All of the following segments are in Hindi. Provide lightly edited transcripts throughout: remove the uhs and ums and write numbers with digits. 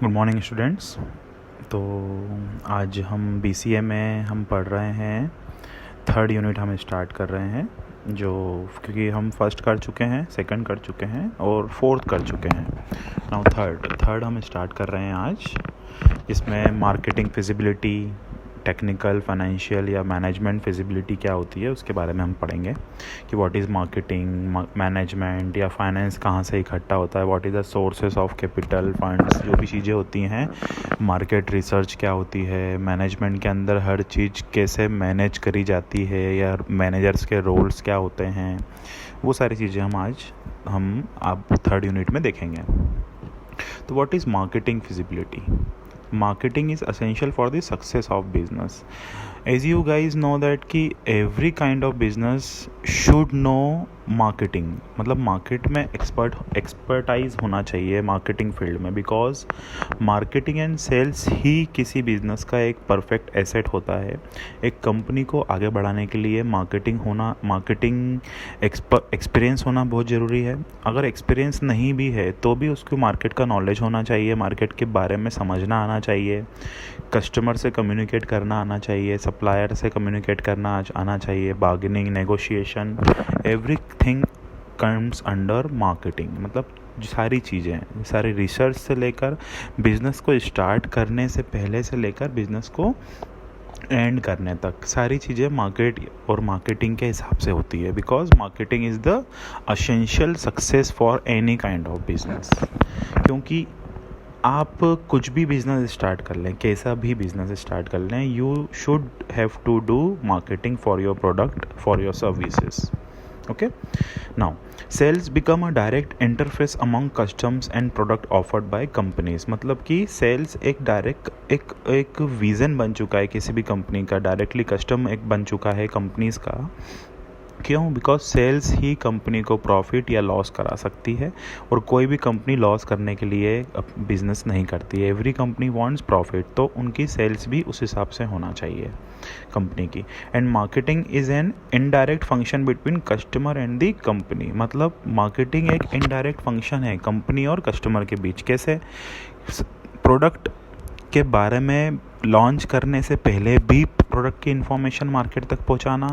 Good morning students. तो आज हम बीसीए में हम पढ़ रहे हैं, थर्ड यूनिट हम स्टार्ट कर रहे हैं, जो क्योंकि हम फर्स्ट कर चुके हैं, सेकंड कर चुके हैं और फोर्थ कर चुके हैं। नाउ थर्ड हम स्टार्ट कर रहे हैं आज। इसमें मार्केटिंग फिजिबिलिटी, टेक्निकल, फाइनेंशियल या मैनेजमेंट फिजिबिलिटी क्या होती है उसके बारे में हम पढ़ेंगे कि व्हाट इज़ मार्केटिंग, मैनेजमेंट या फाइनेंस कहाँ से इकट्ठा होता है, what is the sources of capital, funds, जो भी चीज़ें होती हैं, मार्केट रिसर्च क्या होती है, मैनेजमेंट के अंदर हर चीज़ कैसे मैनेज करी जाती है या मैनेजर्स के रोल्स क्या होते हैं, वो सारी चीज़ें हम आप थर्ड यूनिट में देखेंगे। तो what is marketing feasibility? Marketing is essential for the success of business. As you guys know that कि every kind of business should know marketing, मतलब मार्केट में एक्सपर्टाइज होना चाहिए मार्केटिंग फील्ड में, बिकॉज मार्केटिंग एंड सेल्स ही किसी बिजनेस का एक परफेक्ट एसेट होता है। एक कंपनी को आगे बढ़ाने के लिए मार्केटिंग एक्सपीरियंस होना बहुत ज़रूरी है। अगर एक्सपीरियंस नहीं भी है तो भी उसको मार्केट का नॉलेज होना चाहिए, मार्केट के बारे में समझना आना चाहिए, कस्टमर से कम्युनिकेट करना आना चाहिए, सप्लायर से कम्युनिकेट करना आना चाहिए, bargaining, negotiation, everything comes under marketing. मतलब सारी चीज़ें, सारी रिसर्च से लेकर बिज़नेस को स्टार्ट करने से पहले से लेकर बिज़नेस को एंड करने तक सारी चीज़ें मार्केट और मार्केटिंग के हिसाब से होती है, because marketing is the essential success for any kind of business. क्योंकि आप कुछ भी बिज़नेस स्टार्ट कर लें, कैसा भी बिज़नेस स्टार्ट कर लें, you should have to do marketing for your product, for your services. Okay, now sales become a direct interface among customs and product offered by companies. मतलब कि सेल्स एक डायरेक्ट एक विज़न बन चुका है किसी भी कंपनी का, डायरेक्टली कस्टम एक बन चुका है कंपनीज का। क्यों? बिकॉज सेल्स ही कंपनी को प्रॉफिट या लॉस करा सकती है, और कोई भी कंपनी लॉस करने के लिए बिजनेस नहीं करती है। एवरी कंपनी वांट्स प्रॉफिट, तो उनकी सेल्स भी उस हिसाब से होना चाहिए कंपनी की। And marketing is an indirect function between customer and the company. मतलब मार्केटिंग एक इनडायरेक्ट फंक्शन है कंपनी और कस्टमर के बीच। कैसे? प्रोडक्ट के बारे में लॉन्च करने से पहले भी प्रोडक्ट की इन्फॉर्मेशन मार्केट तक पहुंचाना,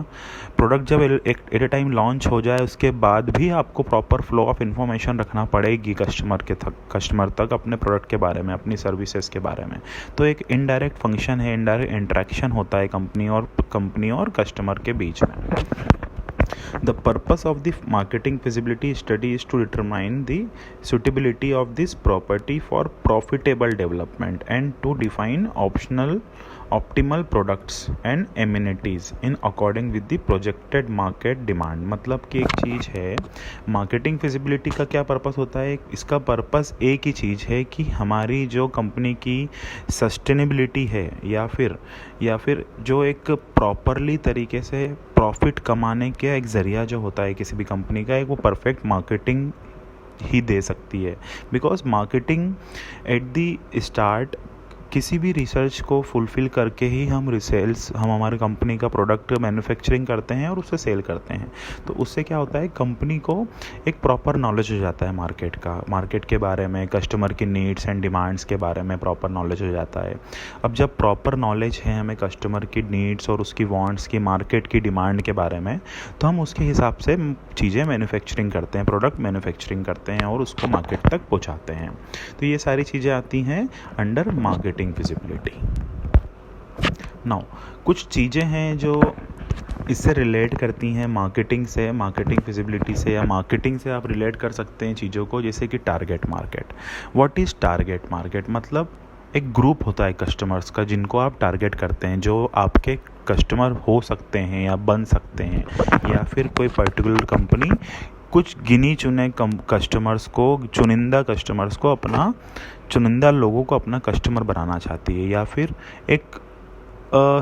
प्रोडक्ट जब एट ए टाइम लॉन्च हो जाए उसके बाद भी आपको प्रॉपर फ्लो ऑफ इन्फॉर्मेशन रखना पड़ेगी कस्टमर तक अपने प्रोडक्ट के बारे में, अपनी सर्विसेज के बारे में। तो एक इनडायरेक्ट फंक्शन है, इनडायरेक्ट इंटरेक्शन होता है कंपनी और कस्टमर के बीच में। The purpose of the marketing feasibility study is to determine the suitability of this property for profitable development and to define optimal products and amenities in according with the projected market demand। मतलब कि एक चीज़ है, मार्केटिंग फिजिबिलिटी का क्या पर्पस होता है? इसका पर्पस एक ही चीज़ है कि हमारी जो कंपनी की सस्टेनेबिलिटी है या फिर जो एक प्रॉपरली तरीके से प्रॉफिट कमाने का एक ज़रिया जो होता है किसी भी कंपनी का, एक वो परफेक्ट मार्केटिंग ही दे सकती है। Because marketing at the start किसी भी रिसर्च को फुलफ़िल करके ही हम हमारे कंपनी का प्रोडक्ट मैन्युफैक्चरिंग करते हैं और उसे सेल करते हैं। तो उससे क्या होता है, कंपनी को एक प्रॉपर नॉलेज हो जाता है मार्केट के बारे में, कस्टमर की नीड्स एंड डिमांड्स के बारे में प्रॉपर नॉलेज हो जाता है। अब जब प्रॉपर नॉलेज है हमें कस्टमर की नीड्स और उसकी वांट्स की, मार्केट की डिमांड के बारे में, तो हम उसके हिसाब से चीज़ें मैन्युफैक्चरिंग करते हैं, प्रोडक्ट मैन्युफैक्चरिंग करते हैं और उसको मार्केट तक पहुँचाते हैं। तो ये सारी चीज़ें आती हैं अंडर मार्केटिंग फिजिबिलिटी। नाउ कुछ चीज़ें हैं जो इससे रिलेट करती हैं मार्केटिंग से, मार्केटिंग फिजिबिलिटी से, या मार्केटिंग से आप रिलेट कर सकते हैं चीज़ों को, जैसे कि target market. What is target market? मतलब एक ग्रुप होता है कस्टमर्स का जिनको आप टारगेट करते हैं, जो आपके कस्टमर हो सकते हैं या बन सकते हैं, या फिर कोई पर्टिकुलर कंपनी कुछ गिनी चुने चुनिंदा कस्टमर्स को चुनिंदा लोगों को अपना कस्टमर बनाना चाहती है, या फिर एक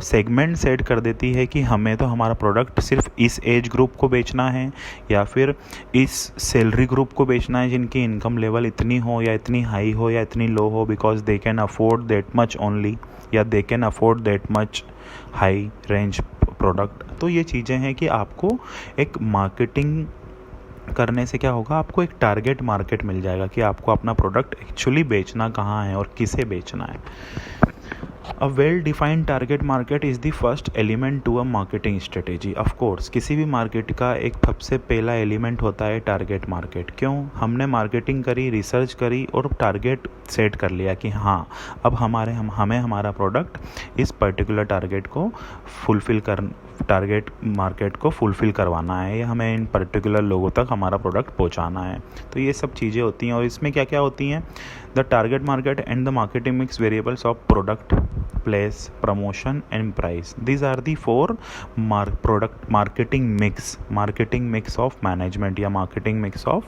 सेगमेंट सेट कर देती है कि हमें तो हमारा प्रोडक्ट सिर्फ इस एज ग्रुप को बेचना है, या फिर इस सैलरी ग्रुप को बेचना है जिनकी इनकम लेवल इतनी हो या इतनी हाई हो या इतनी लो हो, because they can afford that much only, या they can afford that much high range product. तो ये चीज़ें हैं कि आपको एक मार्केटिंग करने से क्या होगा, आपको एक टारगेट मार्केट मिल जाएगा कि आपको अपना प्रोडक्ट एक्चुअली बेचना कहाँ है और किसे बेचना है। A well defined target market is the first element to a marketing strategy. Of course किसी भी मार्केट का एक सबसे पहला एलिमेंट होता है टारगेट मार्केट। क्यों? हमने मार्केटिंग करी, रिसर्च करी और टारगेट सेट कर लिया कि हाँ, अब हमें हमारा प्रोडक्ट इस पर्टिकुलर टारगेट मार्केट को फुलफ़िल करवाना है, या हमें इन पर्टिकुलर लोगों तक हमारा प्रोडक्ट पहुंचाना है। तो ये सब चीज़ें होती हैं। और इसमें क्या क्या होती हैं? The target market and the marketing mix variables of product, place, promotion and price. These are the 4 product marketing mix of management, या मार्केटिंग मिक्स ऑफ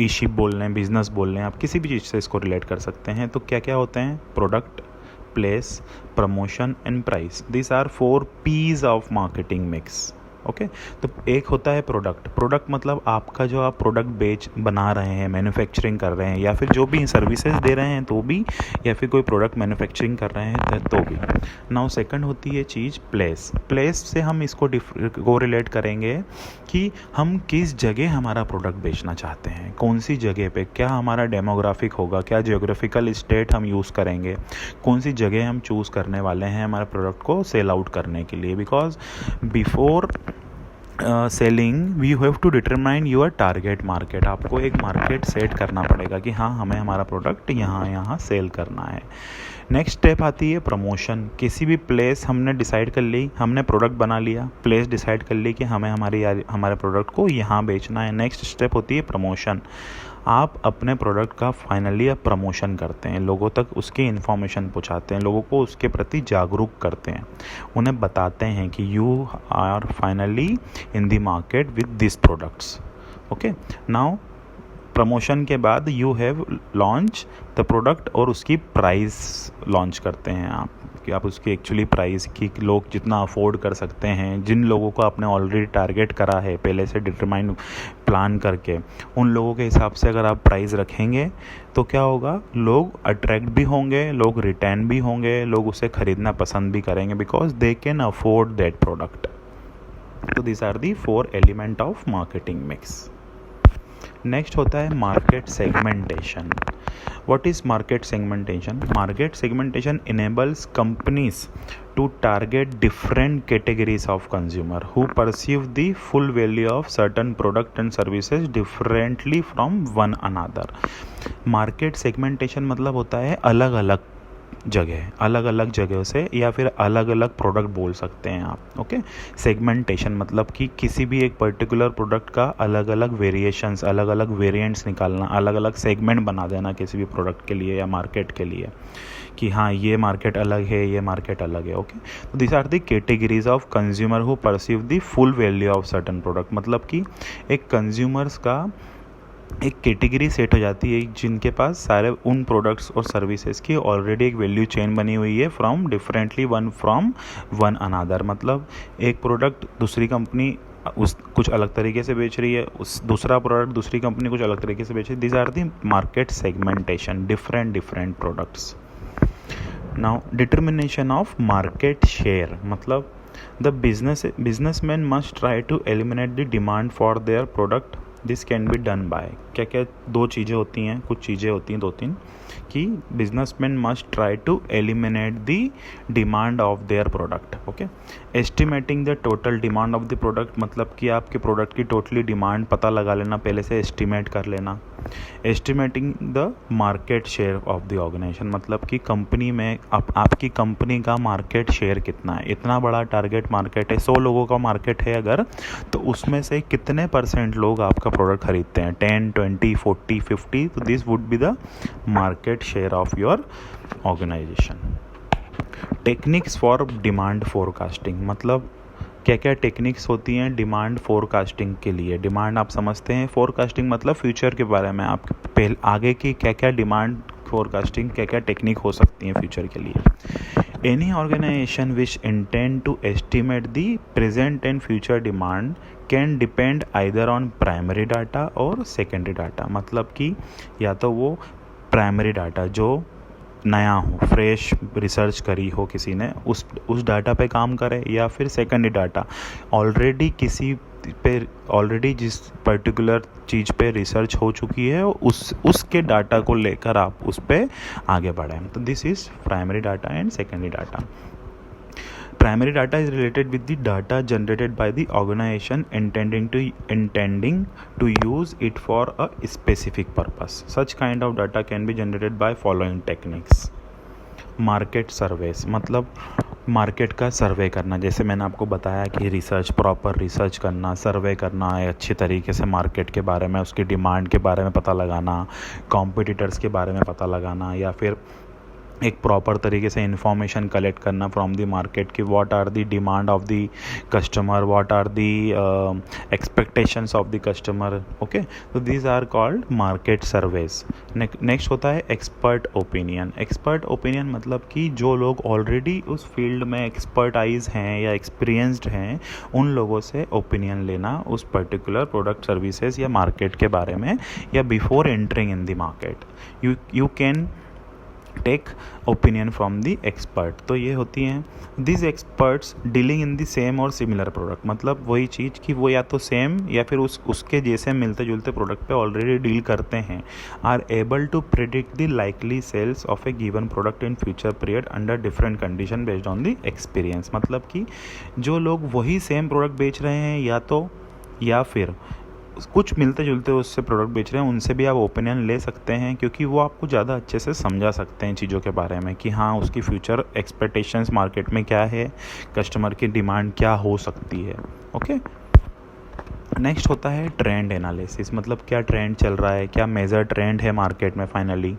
ई शिप बोल रहे हैं, बिजनेस बोल रहे हैं, आप किसी भी चीज़ से इसको रिलेट कर सकते हैं। तो क्या क्या होते हैं? Product, place, promotion and price. This are 4 P's of marketing mix. Okay, तो एक होता है प्रोडक्ट मतलब आपका जो आप प्रोडक्ट बना रहे हैं, मैन्युफैक्चरिंग कर रहे हैं, या फिर जो भी सर्विसेज दे रहे हैं तो भी, या फिर कोई प्रोडक्ट मैन्युफैक्चरिंग कर रहे हैं तो भी। नाउ सेकंड होती है चीज़ प्लेस से हम इसको रिलेट करेंगे कि हम किस जगह हमारा प्रोडक्ट बेचना चाहते हैं, कौन सी जगह पे, क्या हमारा डेमोग्राफिक होगा, क्या जियोग्राफिकल स्टेट हम यूज़ करेंगे, कौन सी जगह हम चूज़ करने वाले हैं हमारे प्रोडक्ट को सेल आउट करने के लिए। Because before selling we have to determine your target market. आपको एक मार्केट सेट करना पड़ेगा कि हाँ, हमें हमारा प्रोडक्ट यहाँ सेल करना है। नेक्स्ट स्टेप आती है प्रमोशन। किसी भी प्लेस हमने डिसाइड कर ली, हमने प्रोडक्ट बना लिया, प्लेस डिसाइड कर ली कि हमें हमारे प्रोडक्ट को यहाँ बेचना है। नेक्स्ट स्टेप होती है प्रमोशन। आप अपने प्रोडक्ट का फाइनली आप प्रमोशन करते हैं, लोगों तक उसकी इन्फॉर्मेशन पहुंचाते हैं, लोगों को उसके प्रति जागरूक करते हैं, उन्हें बताते हैं कि you are finally in the market with this products. Okay, now promotion के बाद you have launch the product और उसकी प्राइस लॉन्च करते हैं आप, कि आप उसकी एक्चुअली प्राइस की लोग जितना अफोर्ड कर सकते हैं, जिन लोगों को आपने ऑलरेडी टारगेट करा है पहले से डिटरमाइन प्लान करके, उन लोगों के हिसाब से अगर आप प्राइस रखेंगे तो क्या होगा, लोग अट्रैक्ट भी होंगे, लोग रिटर्न भी होंगे, लोग उसे ख़रीदना पसंद भी करेंगे because they can afford that product. तो this are the 4 element of marketing mix. Next होता है market segmentation. What is market segmentation? Market segmentation enables companies to target different categories of consumer who perceive the full value of certain product and services differently from one another. Market segmentation मतलब होता है अलग अलग जगह से, या फिर अलग अलग प्रोडक्ट बोल सकते हैं आप। ओके, सेगमेंटेशन मतलब कि किसी भी एक पर्टिकुलर प्रोडक्ट का अलग अलग वेरिएशंस, अलग अलग वेरिएंट्स निकालना, अलग अलग सेगमेंट बना देना किसी भी प्रोडक्ट के लिए या मार्केट के लिए, कि हाँ, ये मार्केट अलग है, ये मार्केट अलग है। ओके, तो this are the categories of consumer who perceive the full value of certain product. मतलब कि एक कंज्यूमर्स का एक कैटेगरी सेट हो जाती है जिनके पास सारे उन प्रोडक्ट्स और सर्विसेज की ऑलरेडी एक वैल्यू चेन बनी हुई है फ्रॉम वन अनादर। मतलब एक प्रोडक्ट दूसरी कंपनी कुछ अलग तरीके से बेच रही है, उस दूसरा प्रोडक्ट दूसरी कंपनी कुछ अलग तरीके से बेच रही है। This are the market segmentation, different products. Now determination of market share मतलब the businessman must try to eliminate the demand for their product. This can be done by, क्या क्या 2 चीज़ें होती हैं, कुछ चीज़ें होती हैं 2-3, कि businessman must try to eliminate the demand of their product. Okay, estimating the total demand of the product मतलब कि आपके प्रोडक्ट की टोटली डिमांड पता लगा लेना, पहले से एस्टिमेट कर लेना। Estimating the market share of the organisation मतलब कि कंपनी में आपकी कंपनी का मार्केट शेयर कितना है। इतना बड़ा टारगेट मार्केट है, 100 लोगों का मार्केट है अगर, तो उसमें से कितने % लोग आपका प्रोडक्ट खरीदते हैं, 10, 20, 40, 50। तो this would be the market share of your organisation. Techniques for demand forecasting मतलब क्या क्या टेक्निक्स होती हैं डिमांड फोरकास्टिंग के लिए। डिमांड आप समझते हैं, फोरकास्टिंग मतलब फ्यूचर के बारे में, आप पहले आगे की क्या क्या डिमांड फोरकास्टिंग, क्या क्या टेक्निक हो सकती हैं फ्यूचर के लिए। Any organisation which intend to estimate the present and future demand can depend either on primary data और सेकेंडरी डाटा। मतलब कि या तो वो प्राइमरी डाटा जो नया हो, फ्रेश रिसर्च करी हो किसी ने, उस डाटा पे काम करे, या फिर सेकेंडरी डाटा ऑलरेडी किसी पे ऑलरेडी जिस पर्टिकुलर चीज़ पे रिसर्च हो चुकी है उसके डाटा को लेकर आप उस पर आगे बढ़ें। तो this is primary data and secondary data. Primary data is related with the data generated by the organization intending to use it for a specific purpose. Such kind of data can be generated by following techniques. Market surveys मतलब मार्केट का सर्वे करना, जैसे मैंने आपको बताया कि रिसर्च, प्रॉपर रिसर्च करना, सर्वे करना है अच्छी तरीके से मार्केट के बारे में, उसकी डिमांड के बारे में पता लगाना, कॉम्पिटिटर्स के बारे में पता लगाना, या फिर एक प्रॉपर तरीके से इंफॉर्मेशन कलेक्ट करना फ्रॉम द मार्केट कि what are the demand of the customer, what are the expectations of the customer. Okay, तो these are called market surveys. Next होता है एक्सपर्ट ओपिनियन। एक्सपर्ट ओपिनियन मतलब कि जो लोग ऑलरेडी उस फील्ड में एक्सपर्टाइज हैं या एक्सपीरियंस्ड हैं, उन लोगों से ओपिनियन लेना उस पर्टिकुलर प्रोडक्ट, सर्विसेज या मार्केट के बारे में, या before entering in the market you can take opinion from the expert. तो ये होती हैं this experts dealing in the same और सिमिलर प्रोडक्ट, मतलब वही चीज़ कि वो या तो सेम या फिर उसके जैसे मिलते जुलते प्रोडक्ट पे ऑलरेडी डील करते हैं, are able to predict the likely sales of a given product in future period under different condition based on the experience. मतलब कि जो लोग वही सेम प्रोडक्ट बेच रहे हैं या फिर कुछ मिलते जुलते उससे प्रोडक्ट बेच रहे हैं, उनसे भी आप ओपिनियन ले सकते हैं, क्योंकि वो आपको ज़्यादा अच्छे से समझा सकते हैं चीज़ों के बारे में कि हाँ उसकी फ्यूचर एक्सपेक्टेशंस मार्केट में क्या है, कस्टमर की डिमांड क्या हो सकती है। ओके, नेक्स्ट होता है ट्रेंड एनालिसिस। मतलब क्या ट्रेंड चल रहा है, क्या मेजर ट्रेंड है मार्केट में, फाइनली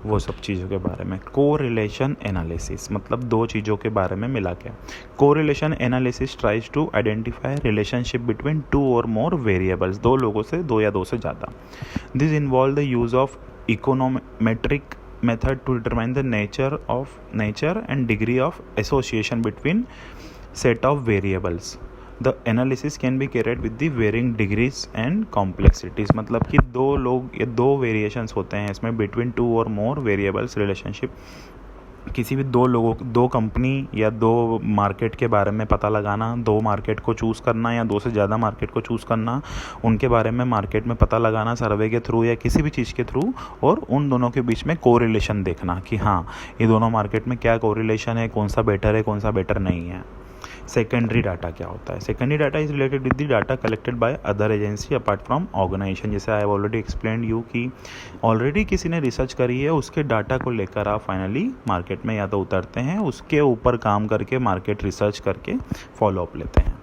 वो सब चीज़ों के बारे में। कोरिलेशन एनालिसिस मतलब दो चीज़ों के बारे में मिला के। Correlation analysis tries to identify relationship between two और मोर वेरिएबल्स, दो लोगों से, दो या दो से ज़्यादा। This involve the use of econometric method to determine the nature and degree of association between set of variables. The analysis can be carried with the varying degrees and complexities. मतलब कि दो लोग या दो वेरिएशंस होते हैं इसमें, बिटवीन टू और मोर वेरिएबल्स रिलेशनशिप। किसी भी दो लोगों, दो कंपनी या दो मार्केट के बारे में पता लगाना, दो मार्केट को चूज़ करना या दो से ज़्यादा मार्केट को चूज़ करना, उनके बारे में मार्केट में पता लगाना सर्वे के थ्रू या किसी भी चीज़ के थ्रू, और उन दोनों के बीच में कोरिलेशन देखना कि हाँ ये दोनों मार्केट में क्या कोरिलेशन है, कौन सा बेटर है, कौन सा बेटर नहीं है। सेकेंडरी डाटा क्या होता है? Secondary data is related with the data collected by other agency apart from organization. जैसे I have already explained you कि ऑलरेडी किसी ने रिसर्च करी है, उसके डाटा को लेकर आप फाइनली मार्केट में या तो उतरते हैं, उसके ऊपर काम करके मार्केट रिसर्च करके फॉलोअप लेते हैं।